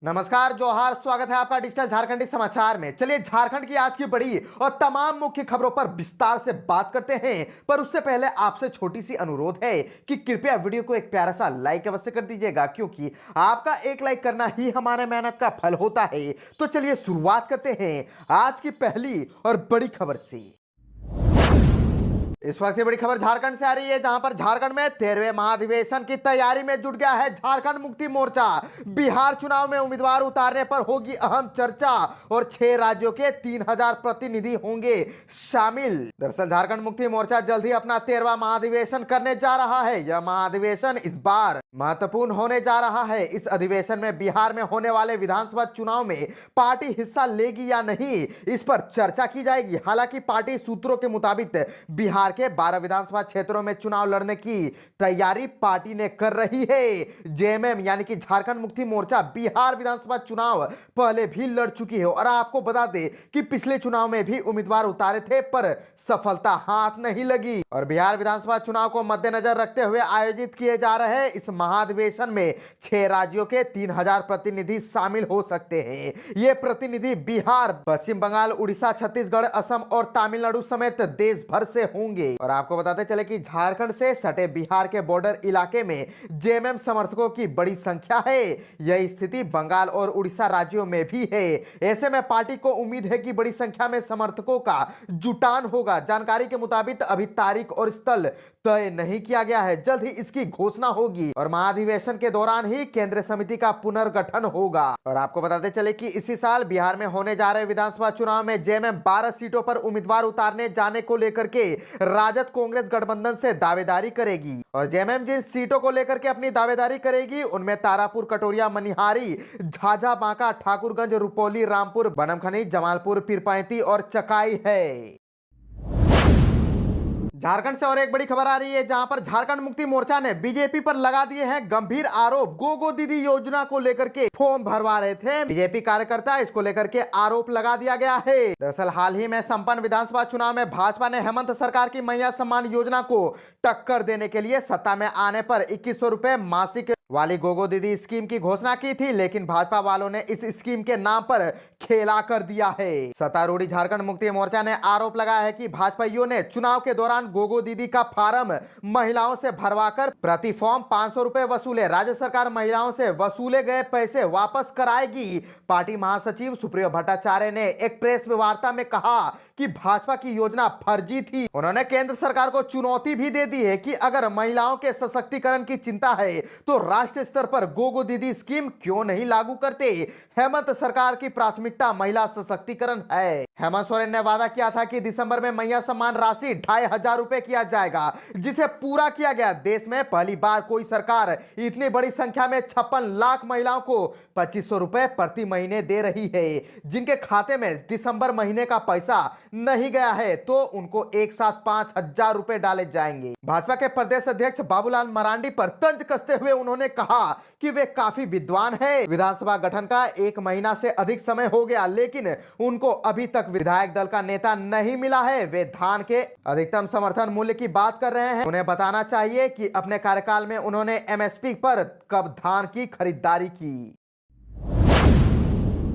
नमस्कार, जोहार, स्वागत है आपका डिजिटल झारखंडी समाचार में। चलिए झारखंड की आज की बड़ी और तमाम मुख्य खबरों पर विस्तार से बात करते हैं, पर उससे पहले आपसे छोटी सी अनुरोध है कि कृपया वीडियो को एक प्यारा सा लाइक अवश्य कर दीजिएगा, क्योंकि आपका एक लाइक करना ही हमारे मेहनत का फल होता है। तो चलिए शुरुआत करते हैं आज की पहली और बड़ी खबर से। इस वक्त की बड़ी खबर झारखंड से आ रही है, जहां पर झारखंड में 13वें महाधिवेशन की तैयारी में जुट गया है झारखंड मुक्ति मोर्चा। बिहार चुनाव में उम्मीदवार उतारने पर होगी अहम चर्चा और 6 राज्यों के 3000 प्रतिनिधि होंगे शामिल। दरअसल झारखंड मुक्ति मोर्चा जल्द ही अपना 13वां महाधिवेशन करने जा रहा है। यह महाधिवेशन इस बार महत्वपूर्ण होने जा रहा है। इस अधिवेशन में बिहार में होने वाले विधानसभा चुनाव में पार्टी हिस्सा लेगी या नहीं, इस पर चर्चा की जाएगी। हालांकि पार्टी सूत्रों के मुताबिक बिहार के 12 विधानसभा क्षेत्रों में चुनाव लड़ने की तैयारी पार्टी ने कर रही है। जेएमएम यानी कि झारखंड मुक्ति मोर्चा बिहार विधानसभा चुनाव पहले भी लड़ चुकी है और आपको बता दें कि पिछले चुनाव में भी उम्मीदवार उतारे थे, पर सफलता हाथ नहीं लगी। और बिहार विधानसभा चुनाव को मद्देनजर रखते हुए आयोजित किए जा रहे इस महाधिवेशन में 6 राज्यों के 3000 प्रतिनिधि शामिल हो सकते हैं। ये प्रतिनिधि बिहार, पश्चिम बंगाल, उड़ीसा, छत्तीसगढ़, असम और तमिलनाडु समेत देश भर से होंगे। और आपको बताते चले कि झारखंड से सटे बिहार के बॉर्डर इलाके में जेएमएम समर्थकों की बड़ी संख्या है। यह स्थिति बंगाल और उड़ीसा राज्यों में भी है। ऐसे में पार्टी को उम्मीद है कि बड़ी संख्या में समर्थकों का जुटान होगा। जानकारी के मुताबिक अभी तारीख और स्थल तय नहीं किया गया है, जल्द ही इसकी घोषणा होगी और महाधिवेशन के दौरान ही केंद्रीय समिति का पुनर्गठन होगा। और आपको बताते चले कि इसी साल बिहार में होने जा रहे विधानसभा चुनाव में जेएमएम 12 सीटों पर उम्मीदवार उतारने जाने को लेकर के राजद कांग्रेस गठबंधन से दावेदारी करेगी। और जेएमएम जिन सीटों को लेकर के अपनी दावेदारी करेगी उनमें तारापुर, कटोरिया, मनिहारी, झाझा, बांका, ठाकुरगंज, रुपौली, रामपुर, बनमखनी, जमालपुर, पीरपैंती और चकाई है। झारखंड से और एक बड़ी खबर आ रही है, जहां पर झारखंड मुक्ति मोर्चा ने बीजेपी पर लगा दिए हैं गंभीर आरोप। गोगो दीदी योजना को लेकर के फॉर्म भरवा रहे थे बीजेपी कार्यकर्ता, इसको लेकर के आरोप लगा दिया गया है। दरअसल हाल ही में संपन्न विधानसभा चुनाव में भाजपा ने हेमंत सरकार की मैया सम्मान योजना को टक्कर देने के लिए सत्ता में आने पर 2100 रुपए मासिक वाली गोगो दीदी स्कीम की घोषणा की थी, लेकिन भाजपा वालों ने इस स्कीम के नाम पर खेला कर दिया है। सत्तारूढ़ झारखंड मुक्ति मोर्चा ने आरोप लगाया है कि भाजपाइयों ने चुनाव के दौरान गोगो दीदी का फार्म महिलाओं से भरवाकर प्रति फॉर्म 500 रुपए वसूले। राज्य सरकार महिलाओं से वसूले गए पैसे वापस कराएगी। पार्टी महासचिव सुप्रियो भट्टाचार्य ने एक प्रेस वार्ता में कहा कि भाजपा की योजना फर्जी थी। उन्होंने केंद्र सरकार को चुनौती भी दे दी है कि अगर महिलाओं के सशक्तिकरण की चिंता है तो राष्ट्रीय स्तर पर गोगो दीदी स्कीम क्यों नहीं लागू करते। हेमंत सरकार की प्राथमिकता महिला सशक्तिकरण है। हेमंत सोरेन ने वादा किया था कि दिसंबर में मैया सम्मान राशि 2500 रुपए किया जाएगा, जिसे पूरा किया गया। देश में पहली बार कोई सरकार इतनी बड़ी संख्या में 56 लाख महिलाओं को 2500 रुपए प्रति महीने दे रही है। जिनके खाते में दिसंबर महीने का पैसा नहीं गया है तो उनको एक साथ 5000 रुपए डाले जाएंगे। भाजपा के प्रदेश अध्यक्ष बाबूलाल मरांडी पर तंज कसते हुए उन्होंने कहा कि वे काफी विद्वान है। विधानसभा गठन का 1 महीना से अधिक समय हो गया, लेकिन उनको अभी तक विधायक दल का नेता नहीं मिला है। वे धान के अधिकतम समर्थन मूल्य की बात कर रहे हैं। उन्हें बताना चाहिए कि अपने कार्यकाल में उन्होंने एमएसपी पर कब धान की खरीदारी की।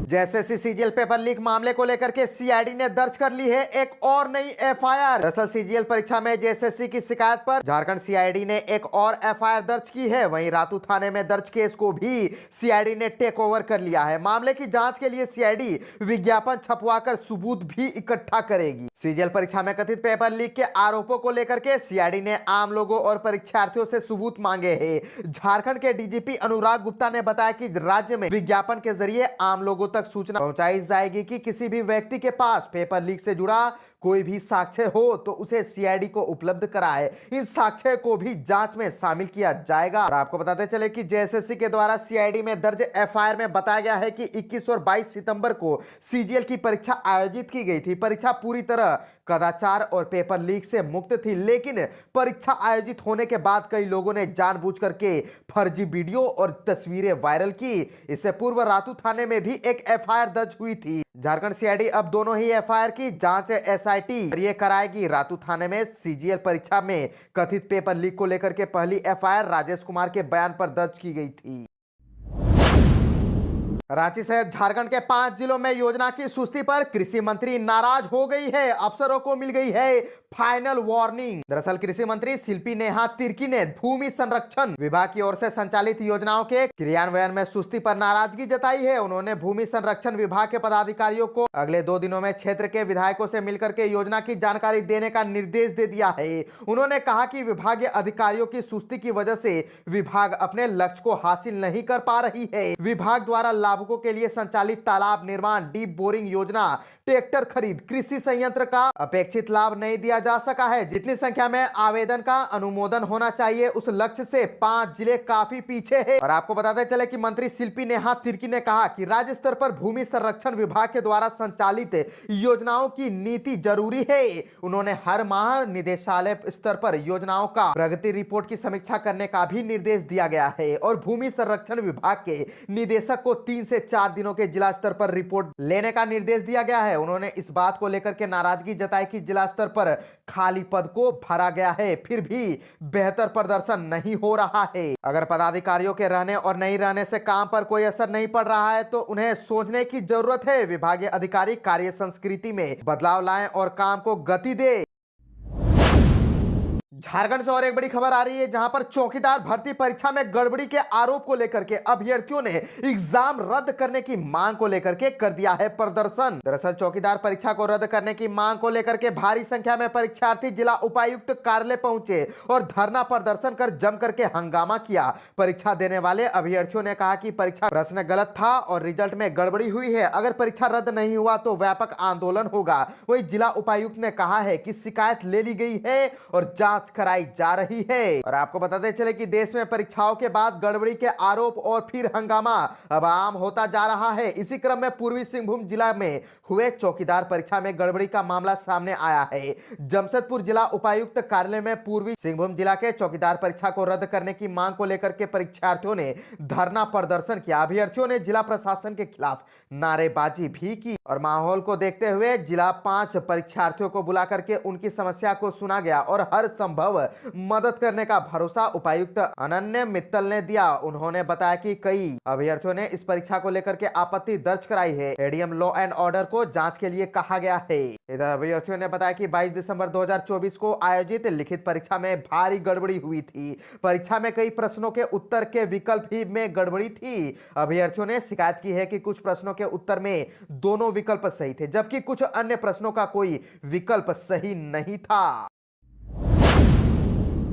जेएसएससी सीजीएल पेपर लीक मामले को लेकर के सीआईडी ने दर्ज कर ली है एक और नई एफआईआर। दरअसल सीजीएल परीक्षा में जेएसएससी की शिकायत पर झारखंड सीआईडी ने एक और एफआईआर दर्ज की है। वहीं रातू थाने में दर्ज केस को भी सीआईडी ने टेक ओवर कर लिया है। मामले की जांच के लिए सीआईडी विज्ञापन छपवाकर सबूत भी इकट्ठा करेगी। सीजीएल परीक्षा में कथित पेपर लीक के आरोपों को लेकर के सीआईडी ने आम लोगों और परीक्षार्थियों से सबूत मांगे हैं। झारखंड के डीजीपी अनुराग गुप्ता ने बताया कि राज्य में विज्ञापन के जरिए आम लोगों तक सूचना पहुंचाई जाएगी कि किसी भी व्यक्ति के पास पेपर लीक से जुड़ा कोई भी साक्ष्य हो तो उसे सीआईडी को उपलब्ध कराए। इन साक्ष्य को भी जांच में शामिल किया जाएगा। और आपको बताते चले कि जेएसएससी के द्वारा सीआईडी में दर्ज एफआईआर में बताया गया है कि 21 और 22 सितंबर को सीजीएल की परीक्षा आयोजित की गई थी। परीक्षा पूरी तरह कदाचार और पेपर लीक से मुक्त थी, लेकिन परीक्षा आयोजित होने के बाद कई लोगों ने जानबूझकर के फर्जी वीडियो और तस्वीरें वायरल की। इससे पूर्व रातू थाने में भी एक एफआईआर दर्ज हुई थी। झारखंड सीआईडी अब दोनों ही एफआईआर की जांच एसआईटी ये कराएगी। रातू थाने में सीजीएल परीक्षा में कथित पेपर लीक को लेकर के पहली एफआईआर राजेश कुमार के बयान पर दर्ज की गई थी। रांची सहित झारखंड के 5 जिलों में योजना की सुस्ती पर कृषि मंत्री नाराज हो गई है। अफसरों को मिल गई है फाइनल वार्निंग। दरअसल कृषि मंत्री शिल्पी नेहा तिर्की ने भूमि संरक्षण विभाग की ओर से संचालित योजनाओं के क्रियान्वयन में सुस्ती पर नाराजगी जताई है। उन्होंने भूमि संरक्षण विभाग के पदाधिकारियों को अगले 2 दिनों में क्षेत्र के विधायकों से मिलकर के योजना की जानकारी देने का निर्देश दे दिया है। उन्होंने कहा कि विभागीय अधिकारियों की सुस्ती की वजह से विभाग अपने लक्ष्य को हासिल नहीं कर पा रही है। विभाग द्वारा लाभुकों के लिए संचालित तालाब निर्माण, डीप बोरिंग योजना, ट्रैक्टर खरीद, कृषि संयंत्र का अपेक्षित लाभ नहीं दिया जा सका है। जितनी संख्या में आवेदन का अनुमोदन होना चाहिए उस लक्ष्य से 5 जिले काफी पीछे हैं। और आपको बताते चले कि मंत्री शिल्पी नेहा तिर्की ने कहा कि राज्य स्तर पर भूमि संरक्षण विभाग के द्वारा संचालित योजनाओं की नीति जरूरी है। उन्होंने हर माह निदेशालय स्तर पर योजनाओं का प्रगति रिपोर्ट की समीक्षा करने का भी निर्देश दिया गया है और भूमि संरक्षण विभाग के निदेशक को 3 से 4 दिनों के जिला स्तर पर रिपोर्ट लेने का निर्देश दिया गया है। उन्होंने इस बात को लेकर के नाराजगी जताई कि जिला स्तर पर खाली पद को भरा गया है, फिर भी बेहतर प्रदर्शन नहीं हो रहा है। अगर पदाधिकारियों के रहने और नहीं रहने से काम पर कोई असर नहीं पड़ रहा है तो उन्हें सोचने की जरूरत है। विभागीय अधिकारी कार्य संस्कृति में बदलाव लाएं और काम को गति दें। झारखंड से और एक बड़ी खबर आ रही है, जहां पर चौकीदार भर्ती परीक्षा में गड़बड़ी के आरोप को लेकर के अभ्यर्थियों ने एग्जाम रद्द करने की मांग को लेकर के कर दिया है प्रदर्शन। दरअसल चौकीदार परीक्षा को रद्द करने की मांग को लेकर के भारी संख्या में परीक्षार्थी जिला उपायुक्त कार्यालय पहुंचे और धरना प्रदर्शन कर जम करके हंगामा किया। परीक्षा देने वाले अभ्यर्थियों ने कहा कि परीक्षा प्रश्न गलत था और रिजल्ट में गड़बड़ी हुई है। अगर परीक्षा रद्द नहीं हुआ तो व्यापक आंदोलन होगा। वहीं जिला उपायुक्त ने कहा है कि शिकायत ले ली गई है और जांच कराई जा रही है। और आपको बताते चले कि देश में परीक्षाओं के बाद गड़बड़ी के आरोप और फिर हंगामा अब आम होता जा रहा है। इसी क्रम में पूर्वी सिंहभूम जिला में हुए चौकीदार परीक्षा में गड़बड़ी का मामला सामने आया है। जमशेदपुर जिला उपायुक्त कार्यालय में पूर्वी सिंहभूम जिला के चौकीदार परीक्षा को रद्द करने की मांग को लेकर के परीक्षार्थियों ने धरना प्रदर्शन किया। अभ्यर्थियों ने जिला प्रशासन के खिलाफ नारेबाजी भी की और माहौल को देखते हुए जिला 5 परीक्षार्थियों को बुला करके उनकी समस्या को सुना गया और हर संभव मदद करने का भरोसा उपायुक्त अनन्य मित्तल ने दिया। उन्होंने बताया कि कई अभ्यर्थियों ने इस परीक्षा को लेकर के आपत्ति दर्ज कराई है। एडीएम लॉ एंड ऑर्डर को जांच के लिए कहा गया है। इधर अभ्यर्थियों ने बताया कि 22 दिसंबर 2024 को आयोजित लिखित परीक्षा में भारी गड़बड़ी हुई थी। परीक्षा में कई प्रश्नों के उत्तर के विकल्प ही में गड़बड़ी थी। अभ्यर्थियों ने शिकायत की है कि कुछ प्रश्नों के उत्तर में दोनों विकल्प सही थे, जबकि कुछ अन्य प्रश्नों का कोई विकल्प सही नहीं था।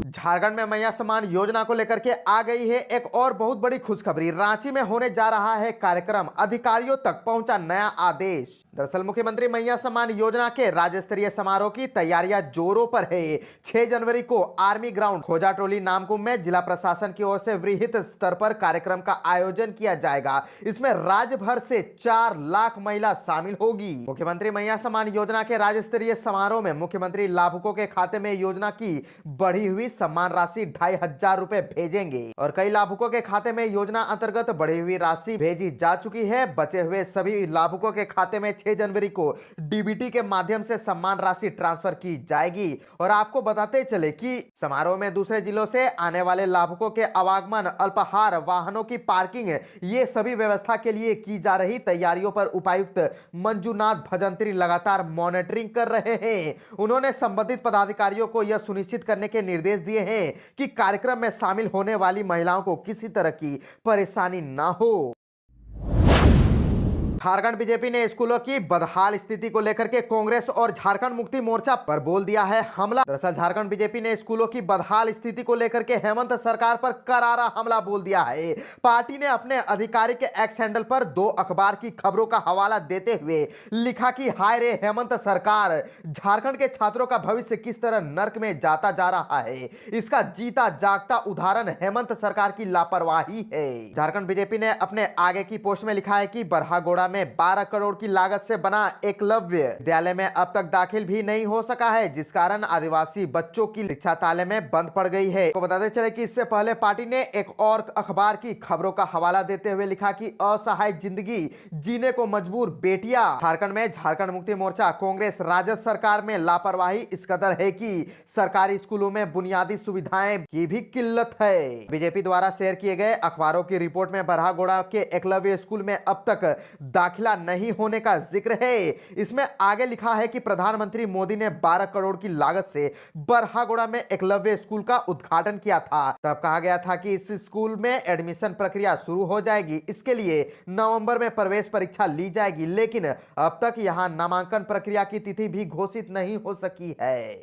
झारखंड में मैया सम्मान योजना को लेकर के आ गई है एक और बहुत बड़ी खुशखबरी। रांची में होने जा रहा है कार्यक्रम, अधिकारियों तक पहुंचा नया आदेश। दरअसल मुख्यमंत्री मैया सम्मान योजना के राज्य स्तरीय समारोह की तैयारियां जोरों पर है। 6 जनवरी को आर्मी ग्राउंड खोजा टोली नामकुम में जिला प्रशासन की ओर से वृहद स्तर पर कार्यक्रम का आयोजन किया जाएगा। इसमें राज्य भर से 4 लाख महिला शामिल होगी। मुख्यमंत्री मैया सम्मान योजना के राज्य स्तरीय समारोह में मुख्यमंत्री लाभुकों के खाते में योजना की बढ़ी हुई सम्मान राशि 2500 रुपए भेजेंगे और कई लाभुकों के खाते में योजना अंतर्गत बढ़ी हुई राशि भेजी जा चुकी है। बचे हुए सभी लाभुकों के खाते में 6 जनवरी को डीबीटी के माध्यम से सम्मान राशि ट्रांसफर की जाएगी। और आपको बताते चले कि समारोह में दूसरे जिलों से आने वाले लाभुकों के आवागमन, अल्पाहार, वाहनों की पार्किंग, ये सभी व्यवस्था के लिए की जा रही तैयारियों पर उपायुक्त मंजूनाथ भजंत्री लगातार मॉनिटरिंग कर रहे हैं। उन्होंने संबंधित पदाधिकारियों को यह सुनिश्चित करने के निर्देश दिए हैं कि कार्यक्रम में शामिल होने वाली महिलाओं को किसी तरह की परेशानी ना हो। झारखंड बीजेपी ने स्कूलों की बदहाल स्थिति को लेकर के कांग्रेस और झारखंड मुक्ति मोर्चा पर बोल दिया है हमला। दरअसल झारखंड बीजेपी ने स्कूलों की बदहाल स्थिति को लेकर के हेमंत सरकार पर करारा हमला बोल दिया है। पार्टी ने अपने आधिकारिक एक्स हैंडल पर 2 अखबार की खबरों का हवाला देते हुए लिखा कि हाय रे हेमंत सरकार, झारखंड के छात्रों का भविष्य किस तरह नर्क में जाता जा रहा है, इसका जीता जागता उदाहरण हेमंत सरकार की लापरवाही है। झारखंड बीजेपी ने अपने आगे की पोस्ट में लिखा है कि बरहागोड़ा में 12 करोड़ की लागत से बना एकलव्य विद्यालय में अब तक दाखिल भी नहीं हो सका है, जिस कारण आदिवासी बच्चों की शिक्षा ताले में बंद पड़ गई है। तो बताते चले कि इससे पहले पार्टी ने एक और अखबार की खबरों का हवाला देते हुए लिखा कि असहाय जिंदगी जीने को मजबूर बेटियां। झारखंड में झारखंड मुक्ति मोर्चा कांग्रेस राजद सरकार में लापरवाही इस कदर है कि सरकारी स्कूलों में बुनियादी सुविधाएं की भी किल्लत है। बीजेपी द्वारा शेयर किए गए अखबारों की रिपोर्ट में बरहागोड़ा के एकलव्य स्कूल में अब तक दाखिला नहीं होने का जिक्र है। इसमें आगे लिखा है कि प्रधानमंत्री मोदी ने 12 करोड़ की लागत से बरहागोड़ा में एकलव्य स्कूल का उद्घाटन किया था। तब कहा गया था कि इस स्कूल में एडमिशन प्रक्रिया शुरू हो जाएगी। इसके लिए नवंबर में प्रवेश परीक्षा ली जाएगी, लेकिन अब तक यहां नामांकन प्रक्रिया की तिथि भी घोषित नहीं हो सकी है।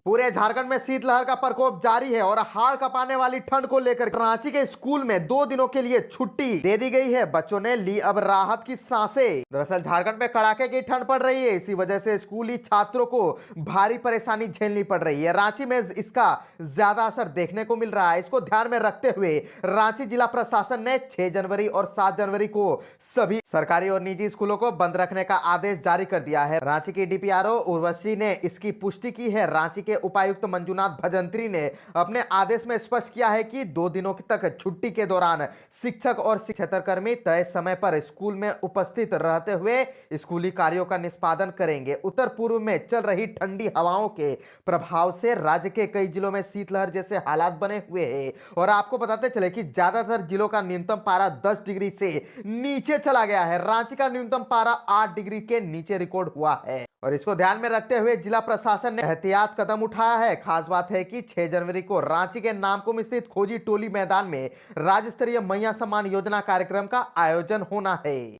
पूरे झारखंड में शीतलहर का प्रकोप जारी है और हाड़ कांपने वाली ठंड को लेकर रांची के स्कूल में 2 दिनों के लिए छुट्टी दे दी गई है। बच्चों ने ली अब राहत की सांसें। दरअसल झारखंड में कड़ाके की ठंड पड़ रही है, इसी वजह से स्कूली छात्रों को भारी परेशानी झेलनी पड़ रही है। रांची में इसका ज्यादा असर देखने को मिल रहा है। इसको ध्यान में रखते हुए रांची जिला प्रशासन ने 6 जनवरी और 7 जनवरी को सभी सरकारी और निजी स्कूलों को बंद रखने का आदेश जारी कर दिया है। रांची की डीपीआरओ उर्वशी ने इसकी पुष्टि की है। रांची के उपायुक्त मंजुनाथ भजंत्री ने अपने आदेश में स्पष्ट किया है कि 2 दिनों तक छुट्टी के दौरान शिक्षक और शिक्षाकर्मी तय समय पर स्कूल में उपस्थित रहते हुए स्कूली कार्यों का निष्पादन करेंगे। उत्तर पूर्व में चल रही ठंडी हवाओं के प्रभाव से राज्य के कई जिलों में शीतलहर जैसे हालात बने हुए हैं और आपको बताते चले कि ज्यादातर जिलों का न्यूनतम पारा 10 डिग्री से नीचे चला गया है। रांची का न्यूनतम पारा 8 डिग्री के नीचे रिकॉर्ड हुआ है और इसको ध्यान में रखते हुए जिला प्रशासन ने एहतियात कदम उठाया है। खास बात है कि 6 जनवरी को रांची के नामकुम स्थित खोजी टोली मैदान में राज्य स्तरीय मैया सम्मान योजना कार्यक्रम का आयोजन होना है।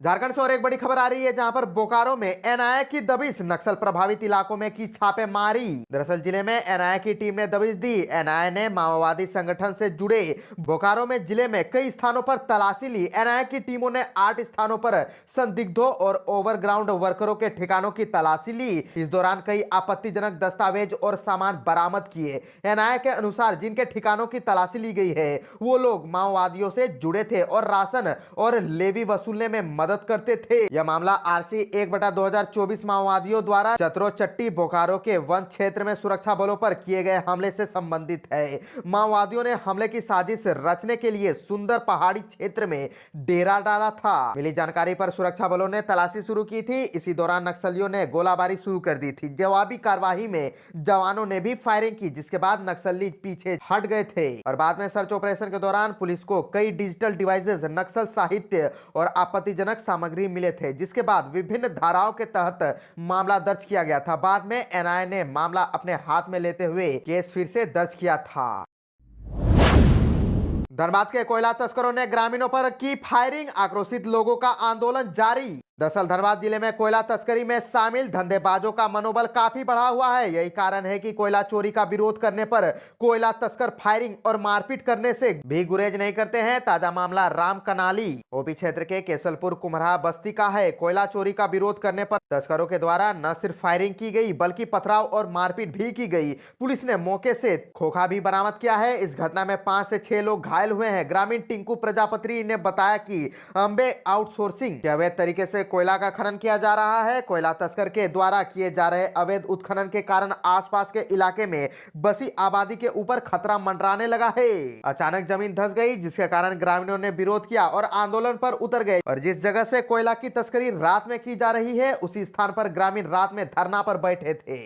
झारखंड से और एक बड़ी खबर आ रही है, जहां पर बोकारो में एनआईए की दबिश, नक्सल प्रभावित इलाकों में की छापेमारी। दरअसल जिले में एनआईए की टीम ने दबिश दी। एनआईए ने माओवादी संगठन से जुड़े बोकारो में जिले में कई स्थानों पर तलाशी ली। एनआईए की टीमों ने 8 स्थानों पर संदिग्धों और ओवरग्राउंड वर्करों के ठिकानों की तलाशी ली। इस दौरान कई आपत्तिजनक दस्तावेज और सामान बरामद किए। एनआईए के अनुसार जिनके ठिकानों की तलाशी ली गई है वो लोग माओवादियों से जुड़े थे और राशन और लेवी वसूलने में मदद करते थे। यह मामला आरसी 1/2024 माओवादियों द्वारा चतरोचट्टी बोकारो के वन क्षेत्र में सुरक्षा बलों पर किए गए हमले से संबंधित है। माओवादियों ने हमले की साजिश रचने के लिए सुंदर पहाड़ी क्षेत्र में डेरा डाला था। मिली जानकारी पर सुरक्षा बलों ने तलाशी शुरू की थी। इसी दौरान नक्सलियों ने गोलाबारी शुरू कर दी थी। जवाबी कार्रवाई में जवानों ने भी फायरिंग की, जिसके बाद नक्सली पीछे हट गए थे और बाद में सर्च ऑपरेशन के दौरान पुलिस को कई डिजिटल डिवाइसेस, नक्सल साहित्य और आपत्तिजनक सामग्री मिले थे, जिसके बाद विभिन्न धाराओं के तहत मामला दर्ज किया गया था। बाद में एनआईए ने मामला अपने हाथ में लेते हुए केस फिर से दर्ज किया था। धनबाद के कोयला तस्करों ने ग्रामीणों पर की फायरिंग, आक्रोशित लोगों का आंदोलन जारी। दरअसल धनबाद जिले में कोयला तस्करी में शामिल धंधेबाजों का मनोबल काफी बढ़ा हुआ है। यही कारण है कि कोयला चोरी का विरोध करने पर कोयला तस्कर फायरिंग और मारपीट करने से भी गुरेज नहीं करते हैं। ताजा मामला राम कनाली ओपी क्षेत्र के केसलपुर कुम्हरा बस्ती का है। कोयला चोरी का विरोध करने पर तस्करों के द्वारा न सिर्फ फायरिंग की गई बल्कि पथराव और मारपीट भी की गई। पुलिस ने मौके से खोखा भी बरामद किया है। इस घटना में 5 से 6 लोग घायल हुए हैं। ग्रामीण टिंकू प्रजापति ने बताया कि अंबे आउटसोर्सिंग के अवैध तरीके से कोयला का खनन किया जा रहा है। कोयला तस्कर के द्वारा किए जा रहे अवैध उत्खनन के कारण आसपास के इलाके में बसी आबादी के ऊपर खतरा मंडराने लगा है। अचानक जमीन धंस गई, जिसके कारण ग्रामीणों ने विरोध किया और आंदोलन पर उतर गए और जिस जगह से कोयला की तस्करी रात में की जा रही है उसी स्थान पर ग्रामीण रात में धरना पर बैठे थे।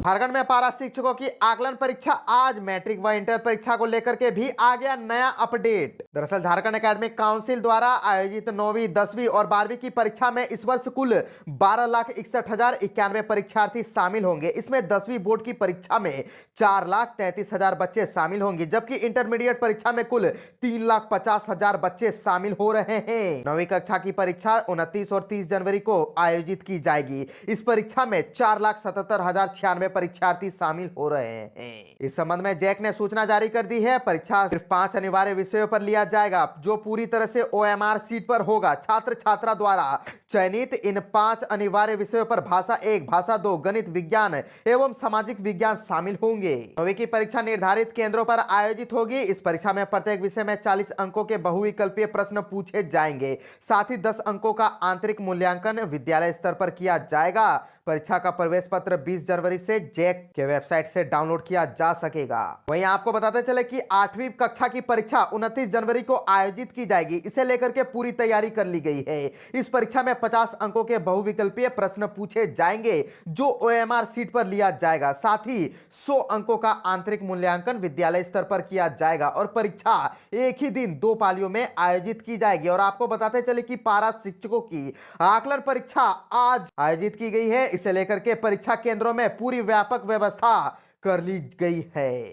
झारखंड में पारा शिक्षकों की आकलन परीक्षा आज, मैट्रिक व इंटर परीक्षा को लेकर के भी आ गया नया अपडेट। दरअसल झारखंड एकेडमिक काउंसिल द्वारा आयोजित 9वीं, 10वीं और 12वीं की परीक्षा में इस वर्ष कुल 12,61,091 परीक्षार्थी शामिल होंगे। इसमें 10वीं बोर्ड की परीक्षा में 4,33,000 बच्चे शामिल होंगे, जबकि इंटरमीडिएट परीक्षा में कुल 3,50,000 बच्चे शामिल हो रहे हैं। 9वीं कक्षा की परीक्षा 29 और 30 जनवरी को आयोजित की जाएगी। इस परीक्षा में 4,77,096 परीक्षार्थी शामिल हो रहे हैं। इस संबंध में जैक ने सूचना जारी कर दी है। परीक्षा सिर्फ 5 अनिवार्य विषयों पर लिया जाएगा, जो पूरी तरह से OMR सीट पर होगा। छात्र छात्रा द्वारा चयनित इन 5 अनिवार्य विषयों पर भाषा 1, भाषा 2, गणित, विज्ञान एवं सामाजिक विज्ञान शामिल होंगे। 9वीं की परीक्षा निर्धारित केंद्रों पर आयोजित होगी। इस परीक्षा में प्रत्येक विषय में 40 अंकों के बहुविकल्पीय प्रश्न पूछे जाएंगे। साथ ही 10 अंकों का आंतरिक मूल्यांकन विद्यालय स्तर पर किया जाएगा। परीक्षा का प्रवेश पत्र 20 जनवरी से जैक के वेबसाइट से डाउनलोड किया जा सकेगा। वहीं आपको बताते चले कि 8वीं कक्षा की परीक्षा 29 जनवरी को आयोजित की जाएगी। इसे लेकर के पूरी तैयारी कर ली गई है। इस परीक्षा में 50 अंकों के बहुविकल्पीय प्रश्न पूछे जाएंगे, जो OMR सीट पर लिया जाएगा। साथ ही 100 अंकों का आंतरिक मूल्यांकन विद्यालय स्तर पर किया जाएगा और परीक्षा एक ही दिन 2 पालियों में आयोजित की जाएगी। और आपको बताते चले कि पारा शिक्षकों की आकलन परीक्षा आज आयोजित की गई है। इसे लेकर के परीक्षा केंद्रों में पूरी व्यापक व्यवस्था कर ली गई है।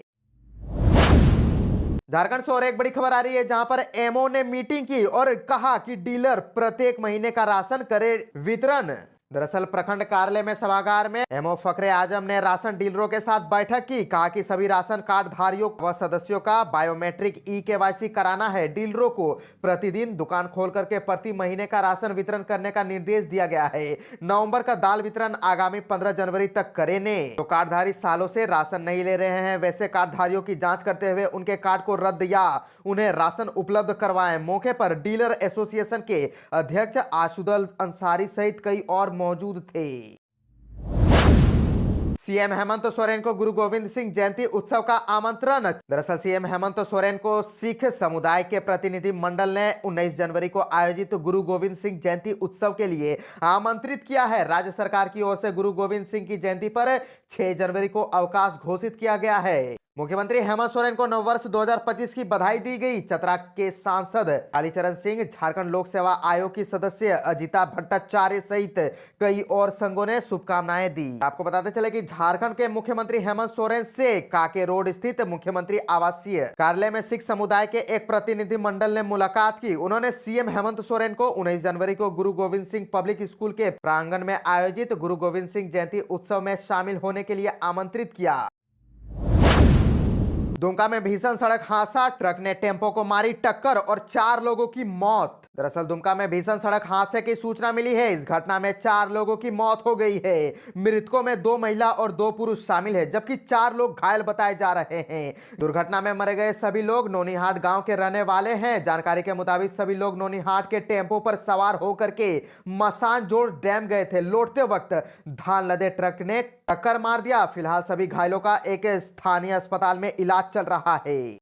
झारखंड से और एक बड़ी खबर आ रही है, जहां पर एमओ ने मीटिंग की और कहा कि डीलर प्रत्येक महीने का राशन करे वितरण। दरअसल प्रखंड कार्यालय में सभागार में एमओ फखरे आजम ने राशन डीलरों के साथ बैठक की। कहा कि सभी राशन कार्ड धारियों व सदस्यों का बायोमेट्रिक EKYC कराना है। डीलरों को प्रतिदिन दुकान खोल करके प्रति महीने का राशन वितरण करने का निर्देश दिया गया है। नवंबर का दाल वितरण आगामी 15 जनवरी तक करेंगे। तो कार्डधारी सालों से राशन नहीं ले रहे हैं, वैसे कार्डधारियों की जांच करते हुए उनके कार्ड को रद्द या उन्हें राशन उपलब्ध करवाएं। मौके पर डीलर एसोसिएशन के अध्यक्ष आशुदल अंसारी सहित कई और मौजूद थे। सीएम हेमंत सोरेन को गुरु गोविंद सिंह जयंती उत्सव का आमंत्रण। दरअसल सीएम हेमंत सोरेन को सिख समुदाय के प्रतिनिधि मंडल ने 19 जनवरी को आयोजित गुरु गोविंद सिंह जयंती उत्सव के लिए आमंत्रित किया है। राज्य सरकार की ओर से गुरु गोविंद सिंह की जयंती पर 6 जनवरी को अवकाश घोषित किया गया है। मुख्यमंत्री हेमंत सोरेन को नववर्ष 2025 की बधाई दी गई। चतरा के सांसद कालीचरण सिंह, झारखंड लोक सेवा आयोग की सदस्य अजिता भट्टाचार्य सहित कई और संघों ने शुभकामनाएं दी। आपको बताते चले कि झारखंड के मुख्यमंत्री हेमंत सोरेन से काके रोड स्थित मुख्यमंत्री आवासीय कार्यालय में सिख समुदाय के एक प्रतिनिधि मंडल ने मुलाकात की। उन्होंने सीएम हेमंत सोरेन को 19 जनवरी को गुरु गोविंद सिंह पब्लिक स्कूल के प्रांगण में आयोजित गुरु गोविंद सिंह जयंती उत्सव में शामिल होने के लिए आमंत्रित किया। दुमका में भीषण सड़क हादसा, ट्रक ने टेम्पो को मारी टक्कर और 4 लोगों की मौत। दरअसल दुमका में भीषण सड़क हादसे की सूचना मिली है। इस घटना में 4 लोगों की मौत हो गई है। मृतकों में 2 महिला और 2 पुरुष शामिल है, जबकि 4 लोग घायल बताए जा रहे हैं। दुर्घटना में मरे गए सभी लोग नोनीहाट गांव के रहने वाले हैं। जानकारी के मुताबिक सभी लोग नोनीहाट के टेम्पो पर सवार होकर के मसान जोड़ डैम गए थे। लौटते वक्त धान लदे ट्रक ने टक्कर मार दिया। फिलहाल सभी घायलों का एक स्थानीय अस्पताल में इलाज चल रहा है।